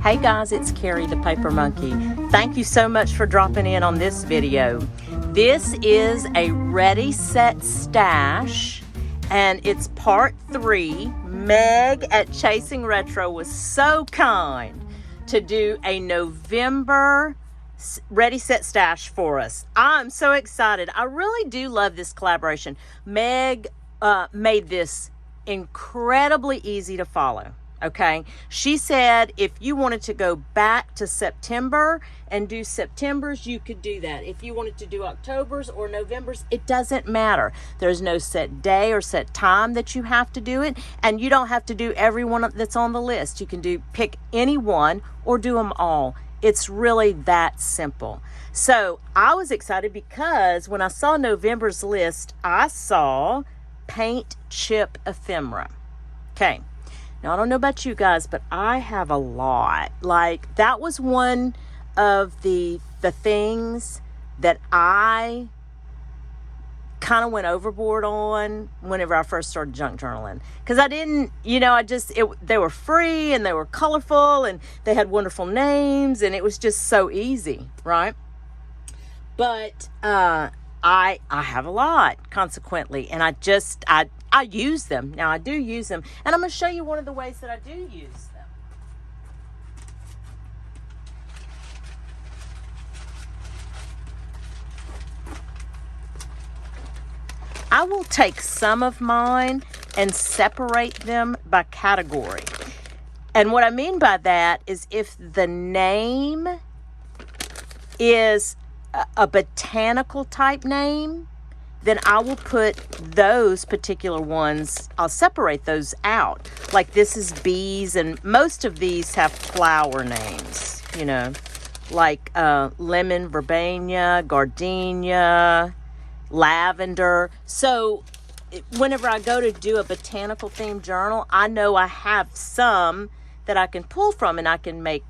Hey guys, it's Carrie the Paper Monkey. Thank you so much for dropping in on this video. This is a ready set stash and it's part 3. Meg at Chasing Retro was so kind to do a November ready set stash for us. I'm so excited. I really do love this collaboration. Meg made this incredibly easy to follow. Okay, she said if you wanted to go back to September and do September's, you could do that. If you wanted to do October's or November's, it doesn't matter. There's no set day or set time that you have to do it, and you don't have to do every one that's on the list. You can pick any one or do them all. It's really that simple. So I was excited because when I saw November's list, I saw paint chip ephemera. Okay. Now, I don't know about you guys, but I have a lot. Like, that was one of the things that I kind of went overboard on whenever I first started junk journaling. Because I didn't, they were free and they were colorful and they had wonderful names and it was just so easy, right? But I have a lot, consequently, and I use them. Now, I do use them, and I'm going to show you one of the ways that I do use them. I will take some of mine and separate them by category. And what I mean by that is if the name is a botanical type name, then I will put those particular ones, I'll separate those out. Like this is bees, and most of these have flower names, like lemon, verbena, gardenia, lavender. So whenever I go to do a botanical themed journal, I know I have some that I can pull from and I can make,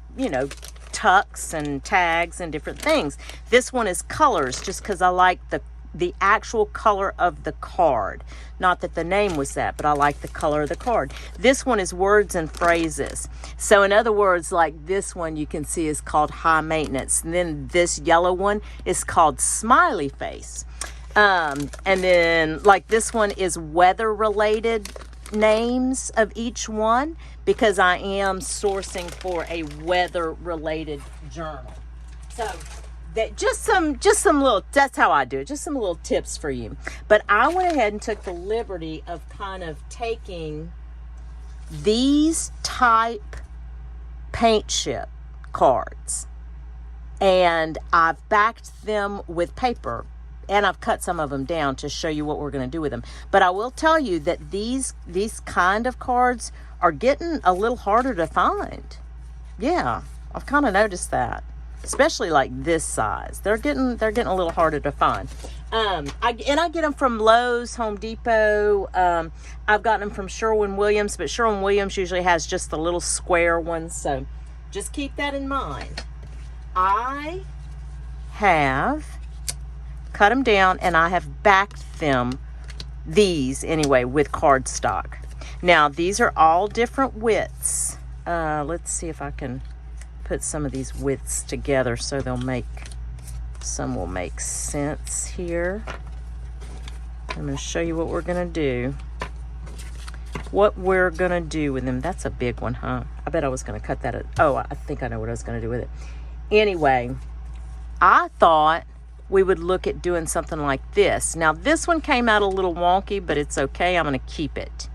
tucks and tags and different things. This one is colors, just because I like the actual color of the card. Not that the name was that, but I like the color of the card. This one is words and phrases. So in other words, like this one you can see is called high maintenance. And then this yellow one is called smiley face. And then like this one is weather related names of each one, because I am sourcing for a weather related journal. So that just some little, that's how I do it, just some little tips for you. But I went ahead and took the liberty of kind of taking these type paint chip cards and I've backed them with paper, and I've cut some of them down to show you what we're going to do with them. But I will tell you that these kind of cards are getting a little harder to find. Yeah, I've kind of noticed that. Especially like this size. They're getting a little harder to find. I get them from Lowe's, Home Depot. I've gotten them from Sherwin-Williams, but Sherwin-Williams usually has just the little square ones. So just keep that in mind. I have cut them down and I have backed them, these anyway, with cardstock. Now these are all different widths. Let's see if I can put some of these widths together so some will make sense here. I'm going to show you what we're going to do. What we're going to do with them. That's a big one, huh? I bet I was going to cut that. I think I know what I was going to do with it. Anyway, I thought we would look at doing something like this. Now, this one came out a little wonky, but it's okay. I'm going to keep it.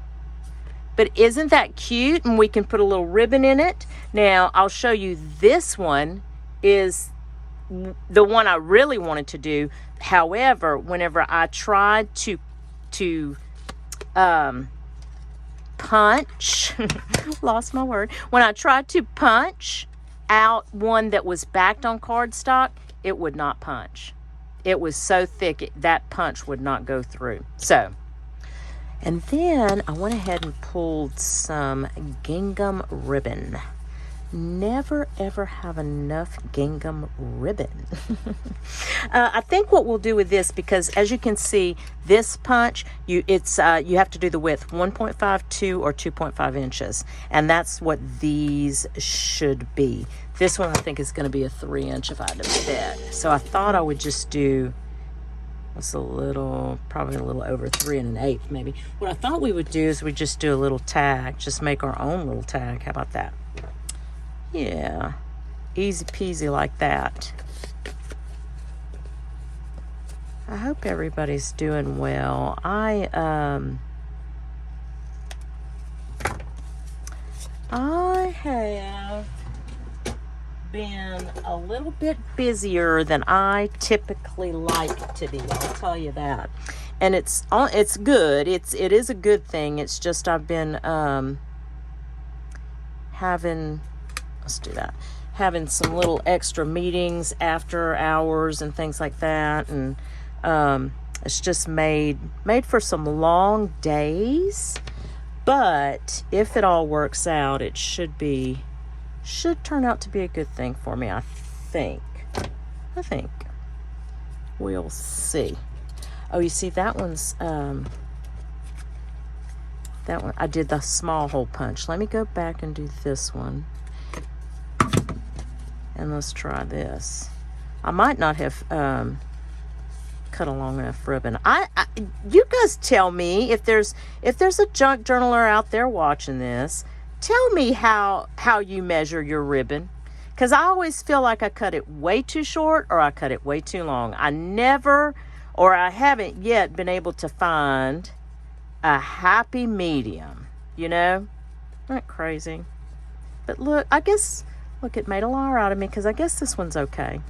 But isn't that cute? And we can put a little ribbon in it. Now, I'll show you this one is the one I really wanted to do. However, whenever I tried to punch, lost my word. When I tried to punch out one that was backed on cardstock, it would not punch. It was so thick, that punch would not go through. So, and then I went ahead and pulled some gingham ribbon. never ever have enough gingham ribbon. I think what we'll do with this, because as you can see, this punch, you have to do the width 1.5, 2, or 2.5 inches, and that's what these should be. This one I think is going to be a 3-inch if I had to bet. So I thought I would just do, it's probably a little over 3 1/8 maybe. What I thought we would do is we just do a little tag, just make our own little tag. How about that? Yeah, easy peasy like that. I hope everybody's doing well. I have been a little bit busier than I typically like to be. I'll tell you that. And it's good. It is a good thing. It's just I've been having some little extra meetings after hours and things like that, and it's just made for some long days. But if it all works out, it should turn out to be a good thing for me. I think we'll see. Oh, you see, that one's that one I did the small hole punch. Let me go back and do this one. And let's try this. I might not have cut a long enough ribbon. You guys tell me if there's a junk journaler out there watching this. Tell me how you measure your ribbon, because I always feel like I cut it way too short or I cut it way too long. I haven't yet been able to find a happy medium. Isn't that crazy? But look, it made a liar out of me, because I guess this one's okay.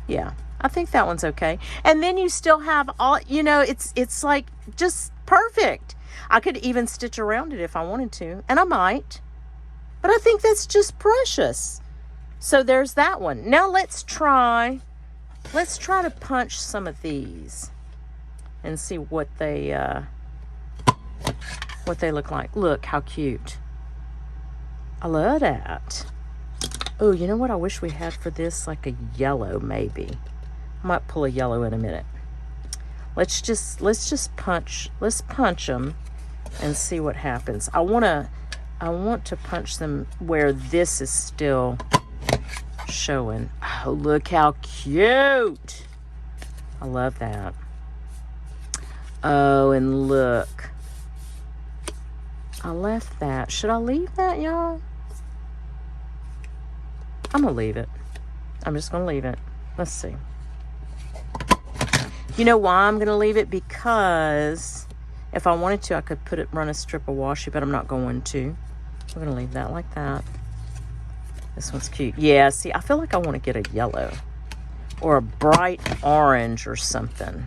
Yeah, I think that one's okay. And then you still have all, it's like just perfect. I could even stitch around it if I wanted to, and I might. But I think that's just precious. So there's that one. Now let's try to punch some of these and see what they look like. Look how cute. I love that. Oh, you know what I wish we had for this? Like a yellow, maybe. I might pull a yellow in a minute. Let's punch them and see what happens. I want to punch them where this is still showing. Oh, look how cute. I love that. Oh, and look. I left that. Should I leave that, y'all? I'm going to leave it. I'm just going to leave it. Let's see. You know why I'm going to leave it? Because if I wanted to, I could run a strip of washi, but I'm not going to. I'm going to leave that like that. This one's cute. Yeah, see, I feel like I want to get a yellow or a bright orange or something.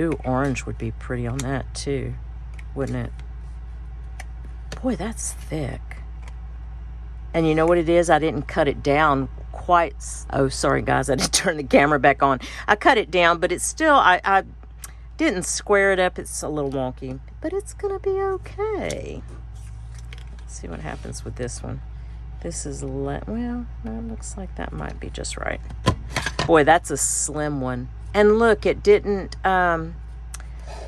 Ooh, orange would be pretty on that too, wouldn't it? Boy, that's thick. And you know what it is? I didn't cut it down quite. Oh, sorry, guys. I didn't turn the camera back on. I cut it down, but it's still, I didn't square it up. It's a little wonky, but it's going to be okay. Let's see what happens with this one. This is, well, no, it looks like that might be just right. Boy, that's a slim one. And look, it didn't, well,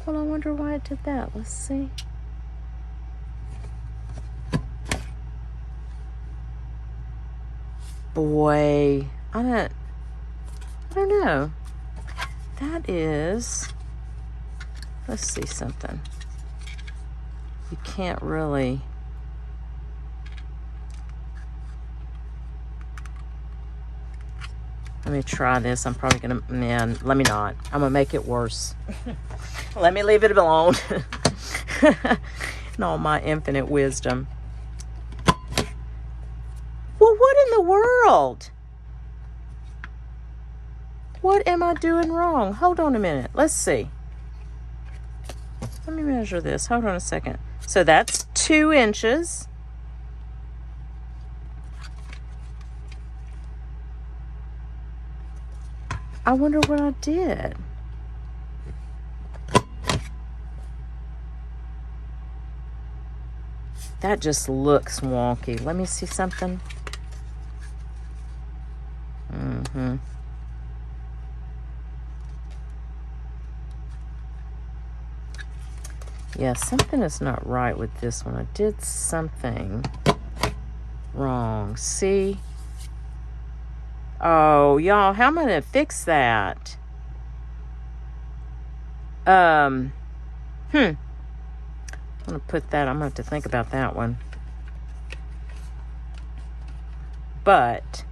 I wonder why it did that. Let's see. Boy, I don't know. That is, let's see something. You can't really. Let me try this. I'm probably gonna, man, let me not. I'm gonna make it worse. Let me leave it alone. In all my infinite wisdom. Well, what in the world? What am I doing wrong? Hold on a minute. Let's see. Let me measure this. Hold on a second. So that's 2 inches. I wonder what I did. That just looks wonky. Let me see something. Yeah, something is not right with this one. I did something wrong. See? Oh, y'all, how am I going to fix that? I'm going to put that, I'm going to have to think about that one. But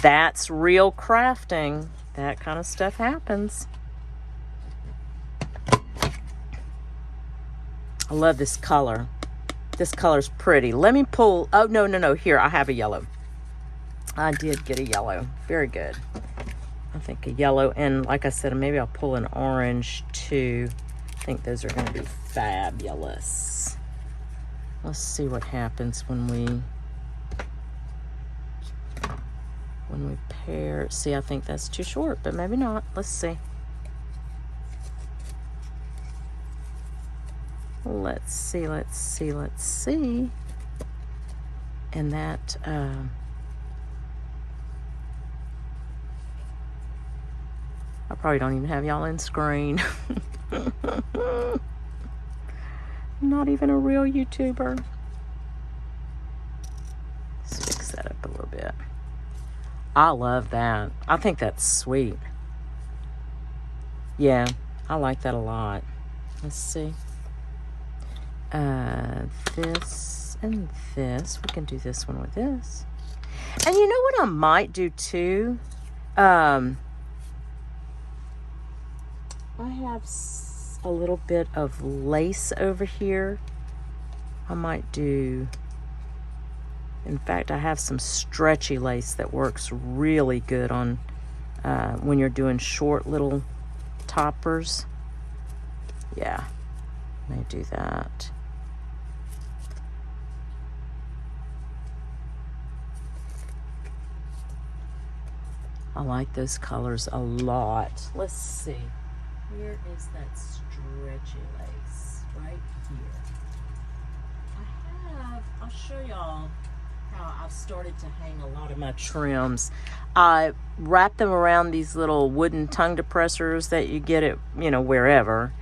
that's real crafting. That kind of stuff happens. I love this color. This color's pretty. Let me pull, oh, no. Here, I have a yellow. I did get a yellow. Very good. I think a yellow, and like I said, maybe I'll pull an orange too. I think those are going to be fabulous. Let's see what happens when we pair. See, I think that's too short, but maybe not. Let's see. Let's see. And that, I probably don't even have y'all in screen. Not even a real YouTuber. Let's fix that up a little bit. I love that. I think that's sweet. Yeah, I like that a lot. Let's see. This and this. We can do this one with this. And you know what I might do too? I have a little bit of lace over here. I might do, in fact, I have some stretchy lace that works really good on when you're doing short little toppers. Yeah, I may do that. I like those colors a lot. Let's see. Where is that stretchy lace? Right here. I'll show y'all how I've started to hang a lot of my trims. I wrap them around these little wooden tongue depressors that you get at, wherever.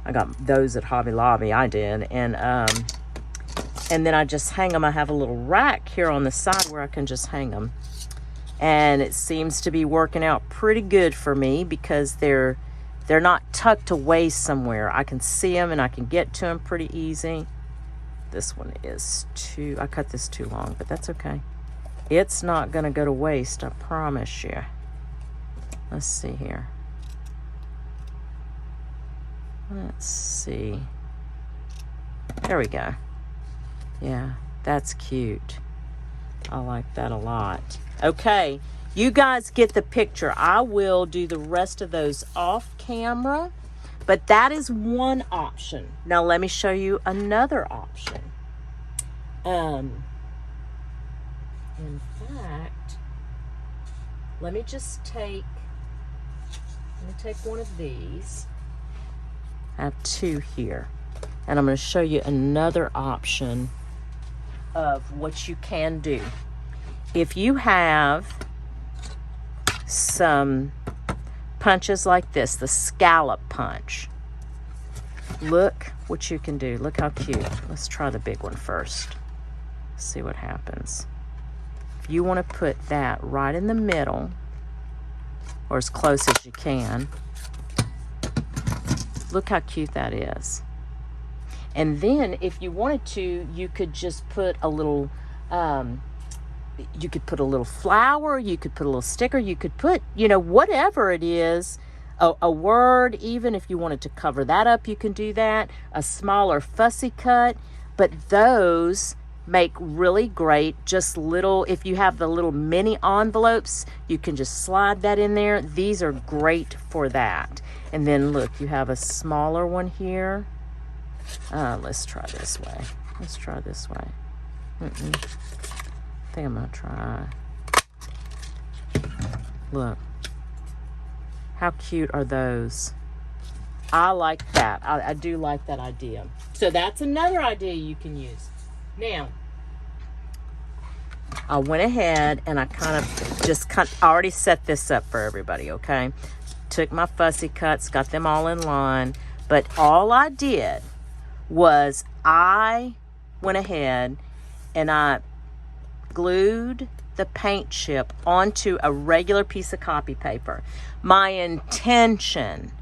I got those at Hobby Lobby, I did. And then I just hang them. I have a little rack here on the side where I can just hang them. And it seems to be working out pretty good for me because they're not tucked away somewhere. I can see them and I can get to them pretty easy. This one is I cut this too long, but that's okay. It's not going to go to waste, I promise you. Let's see here. Let's see. There we go. Yeah, that's cute. I like that a lot. Okay, you guys get the picture. I will do the rest of those off camera, but that is one option. Now let me show you another option. In fact, let me take one of these. I have two here, and I'm going to show you another option of what you can do. If you have some punches like this, the scallop punch, look what you can do. Look how cute. Let's try the big one first. See what happens. If you want to put that right in the middle, or as close as you can, look how cute that is. And then if you wanted to, you could just put a little, you could put a little flower, you could put a little sticker, you could put, whatever it is, a word, even if you wanted to cover that up, you can do that, a smaller fussy cut. But those make really great, just little, if you have the little mini envelopes, you can just slide that in there. These are great for that. And then look, you have a smaller one here. Let's try this way. I think I'm gonna try. Look, how cute are those? I like that. I do like that idea. So that's another idea you can use. Now, I went ahead and I I already set this up for everybody, okay? Took my fussy cuts, got them all in line, but all I did was I went ahead and I glued the paint chip onto a regular piece of copy paper. My intention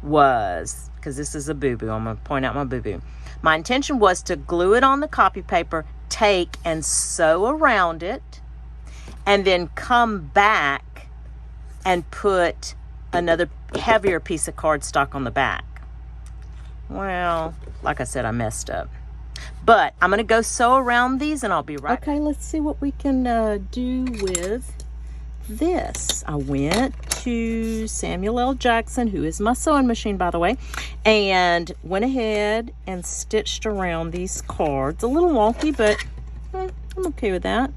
was, because this is a boo-boo, I'm going to point out my boo-boo. My intention was to glue it on the copy paper, take and sew around it, and then come back and put another heavier piece of cardstock on the back. Well, like I said, I messed up. But I'm going to go sew around these and I'll be right back. Okay, let's see what we can do with this. I went to Samuel L. Jackson, who is my sewing machine, by the way, and went ahead and stitched around these cards. A little wonky, but I'm okay with that.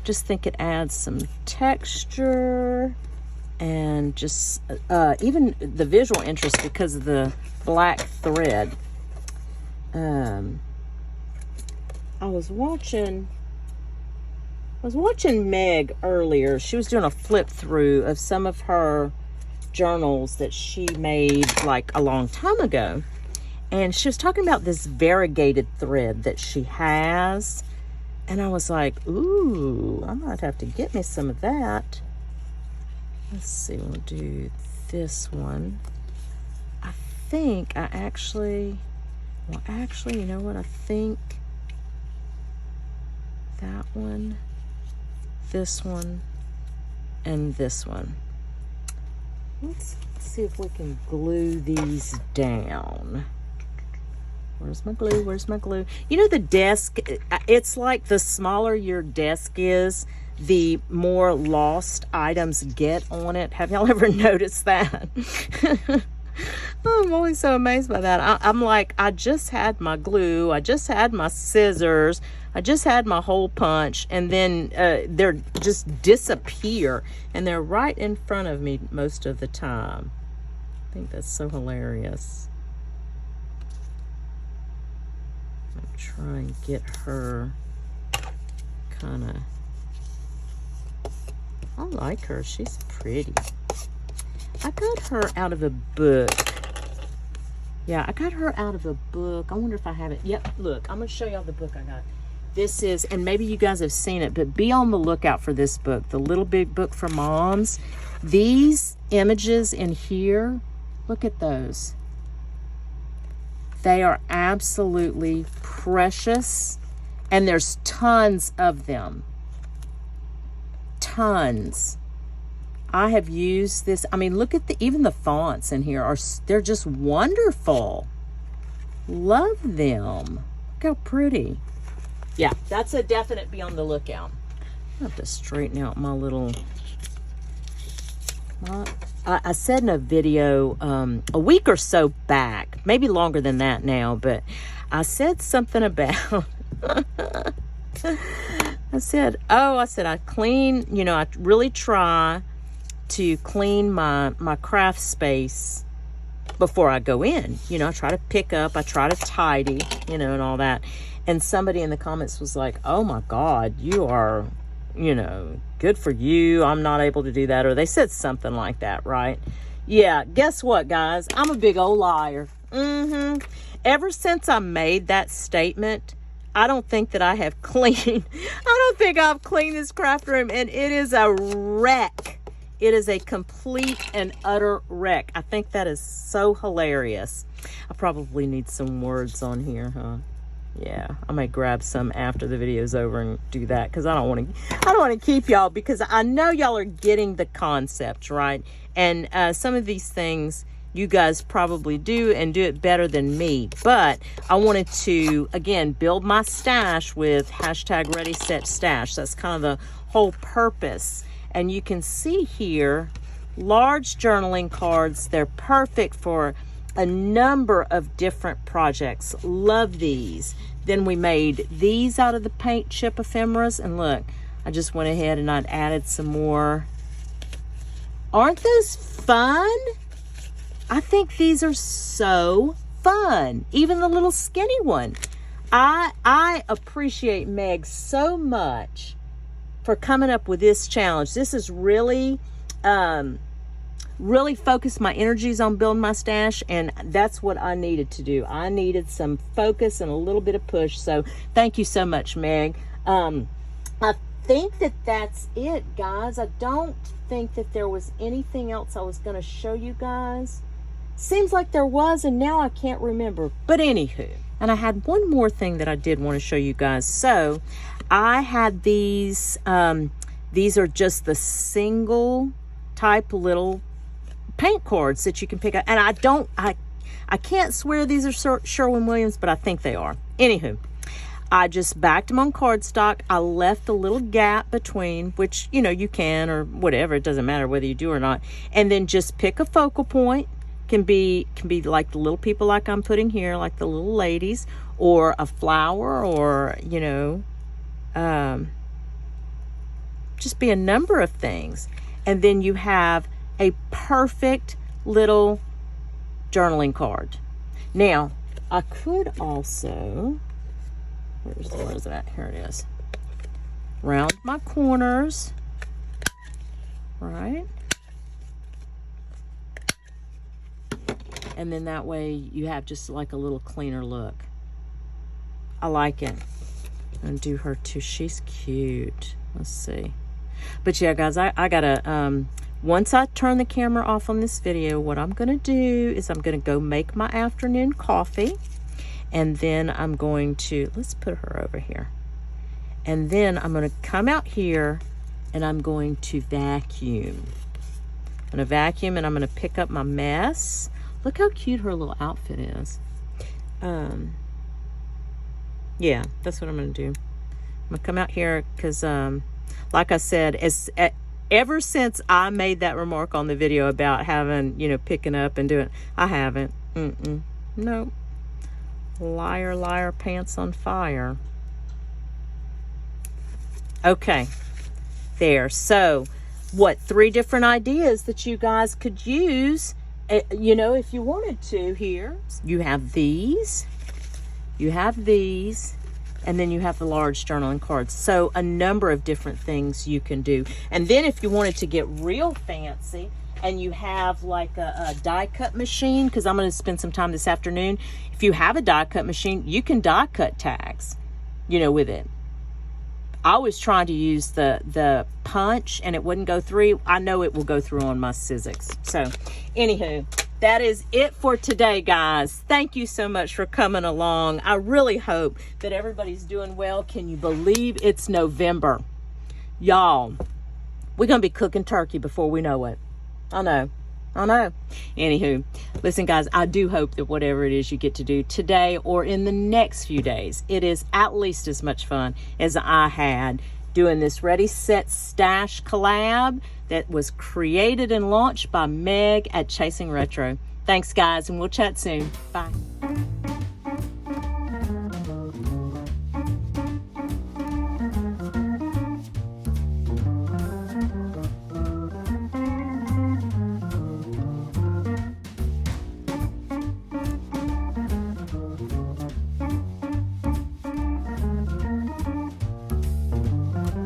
Just think it adds some texture and just even the visual interest because of the black thread. I was watching Meg earlier. She was doing a flip through of some of her journals that she made like a long time ago. And she was talking about this variegated thread that she has. And I was like, ooh, I might have to get me some of that. Let's see, we'll do this one. I think I actually, you know what? I think that one, this one, and this one. Let's see if we can glue these down. Where's my glue? Where's my glue? You know, the desk, it's like the smaller your desk is, the more lost items get on it. Have y'all ever noticed that? I'm always so amazed by that. I'm like, I just had my glue, I just had my scissors, I just had my hole punch, and then they're just disappear, and they're right in front of me most of the time. I think that's so hilarious. I'm trying to get her kind of, I like her, she's pretty. I got her out of a book. Yeah, I got her out of a book. I wonder if I have it. Yep, look, I'm going to show y'all the book I got. This is, and maybe you guys have seen it, but be on the lookout for this book, The Little Big Book for Moms. These images in here, look at those. They are absolutely precious, and there's tons of them. Tons. I have used this. I mean, look at even the fonts in here they're just wonderful. Love them. Look how pretty. Yeah, that's a definite be on the lookout. I have to straighten out my little, I said in a video a week or so back, maybe longer than that now, but I said something about, I said I clean, you know, I really try to clean my craft space before I go in. You know, I try to pick up, I try to tidy, you know, and all that. And somebody in the comments was like, oh my God, you are, you know, good for you. I'm not able to do that. Or they said something like that, right? Yeah, guess what, guys? I'm a big old liar. Ever since I made that statement, I don't think that I have cleaned, I don't think I've cleaned this craft room, and it is a wreck. It is a complete and utter wreck. I think that is so hilarious. I probably need some words on here, huh? Yeah, I may grab some after the video's over and do that, because I don't want to keep y'all, because I know y'all are getting the concept, right? And some of these things you guys probably do and do it better than me. But I wanted to, again, build my stash with hashtag Ready Set Stash. That's kind of the whole purpose. And you can see here, large journaling cards. They're perfect for a number of different projects. Love these. Then we made these out of the paint chip ephemeras. And look, I just went ahead and I'd added some more. Aren't those fun? I think these are so fun. Even the little skinny one. I appreciate Meg so much for coming up with this challenge. This is really, really focused my energies on building my stash, and that's what I needed to do. I needed some focus and a little bit of push. So thank you so much, Meg. I think that that's it, guys. I don't think that there was anything else I was going to show you guys. Seems like there was, and now I can't remember. But anywho, and I had one more thing that I did want to show you guys. So I had these are just the single type little paint cards that you can pick up. And I can't swear these are Sherwin-Williams, but I think they are. Anywho, I just backed them on cardstock. I left a little gap between, which, you know, you can or whatever. It doesn't matter whether you do or not. And then just pick a focal point. Can be like the little people like I'm putting here, like the little ladies, or a flower, or, you know, just be a number of things. And then you have a perfect little journaling card. Now, I could also, where is it at? Here it is. Round my corners, right? And then that way you have just like a little cleaner look. I like it. And do her too. She's cute. Let's see. But yeah, guys, I gotta, once I turn the camera off on this video, what I'm gonna do is I'm gonna go make my afternoon coffee. And then I'm going to, let's put her over here. And then I'm gonna come out here and I'm going to vacuum. I'm gonna vacuum and I'm gonna pick up my mess. Look how cute her little outfit is. Yeah, that's what I'm gonna do. I'm gonna come out here because, like I said, ever since I made that remark on the video about having, you know, picking up and doing, I haven't. Nope. Liar, liar, pants on fire. Okay, there. So, what, 3 different ideas that you guys could use, you know, if you wanted to here. You have these, and then you have the large journaling cards. So a number of different things you can do. And then if you wanted to get real fancy and you have like a die cut machine, because I'm going to spend some time this afternoon. If you have a die cut machine, you can die cut tags, you know, with it. I was trying to use the punch and it wouldn't go through. I know it will go through on my Sizzix. So anywho, that is it for today, guys. Thank you so much for coming along. I really hope that everybody's doing well. Can you believe it's November? Y'all, we're going to be cooking turkey before we know it. I know. Anywho, listen, guys, I do hope that whatever it is you get to do today or in the next few days, it is at least as much fun as I had doing this Ready, Set, Stash collab that was created and launched by Meg at Chasing Retro. Thanks, guys, and we'll chat soon. Bye.